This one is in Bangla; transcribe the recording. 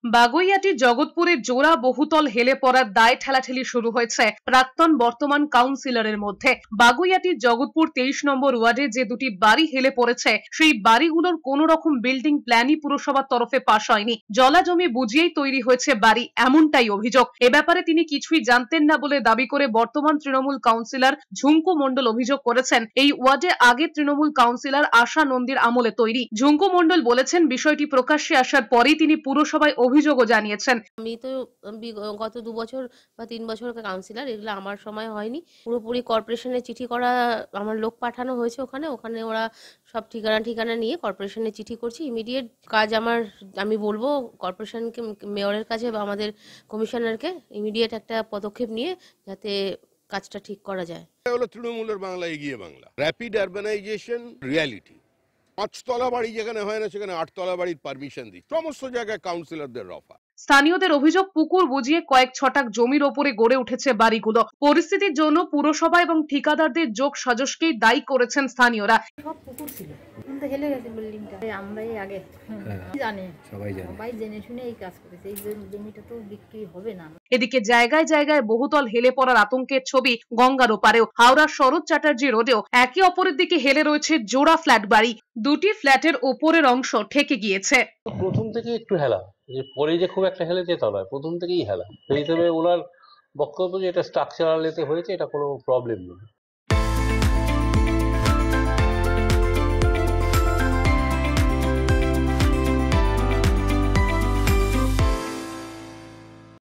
বাগুইআটি জগৎপুরের জোড়া বহুতল হেলে পড়ার দায় ঠেলাঠেলি শুরু হয়েছে প্রাক্তন বর্তমান কাউন্সিলরের মধ্যে। বাগুইআটির জগৎপুর 23 নম্বর ওয়ার্ডে যে দুটি বাড়ি হেলে পড়েছে সেই বাড়িগুলোর কোন রকম বিল্ডিং প্ল্যানই পুরসভার তরফে পাশ হয়নি, জলা জমি বুঝিয়েই তৈরি হয়েছে বাড়ি, এমনটাই অভিযোগ। এ ব্যাপারে তিনি কিছুই জানতেন না বলে দাবি করে বর্তমান তৃণমূল কাউন্সিলর ঝুঙ্কু মণ্ডল অভিযোগ করেছেন এই ওয়ার্ডে আগে তৃণমূল কাউন্সিলর আশা নন্দীর আমলে তৈরি। ঝুঙ্কু মণ্ডল বলেছেন বিষয়টি প্রকাশ্যে আসার পরেই তিনি পুরসভায় অভিযোগও জানিয়েছেন। আমি তো গত 2 বছর বা 3 বছর কাউন্সিলর, এগুলো আমার সময় হয়নি। পুরোপুরি কর্পোরেশনে চিঠি করা, আমার লোক পাঠানো হয়েছে ওখানে ওরা সব ঠিকানা নিয়ে কর্পোরেশনে চিঠি করছি। ইমিডিয়েট কাজ আমি বলবো কর্পোরেশনকে, মেয়রের কাছে বা আমাদের কমিশনারকে ইমিডিয়েট একটা পদক্ষেপ নিয়ে যাতে কাজটা ঠিক করা যায়। হলো তৃণমূলের বাংলা, এগিয়ে বাংলা, র্যাপিড আরবানাইজেশন রিয়ালিটি। 5 তলা বাড়ি যেখানে হয় না সেখানে 8 তলা বাড়ির পারমিশন দিই, সমস্ত জায়গায় কাউন্সিলরদের রফা। স্থানীয়দের অভিযোগ পুকুর বুঝিয়ে কয়েক ছটাক জমির ওপরে গড়ে উঠেছে বাড়িগুলো। পরিস্থিতির জন্য পুরসভা এবং ঠিকাদারদের যোগ সাজসকেই দায়ী করেছেন স্থানীয়রা। সব পুকুর ছিল, কিন্তু হেলে গেছে বিল্ডিংটা। আমরাই আগে জানি, সবাই জেনে শুনে এই কাজ করেছে। এই জমিটা তো বিক্রি হবে না। এদিকে জায়গায় জায়গায় বহুতল হেলে পড়ার আতঙ্কের ছবি গঙ্গার ওপারেও। হাওড়ার শরৎ চ্যাটার্জি রোডেও একে অপরের দিকে হেলে রয়েছে জোড়া ফ্ল্যাট বাড়ি। দুটি ফ্ল্যাটের ওপরের অংশ ঠেকে গিয়েছে। প্রথম থেকে একটু হেলা, যে পরে যে খুব একটা হেলে যেতে নয়, প্রথম থেকেই হেলা। সেই হিসেবে ওনার বক্তব্য যে এটা স্ট্রাকচারাল এতে হয়েছে, এটা কোনো প্রবলেম নেই।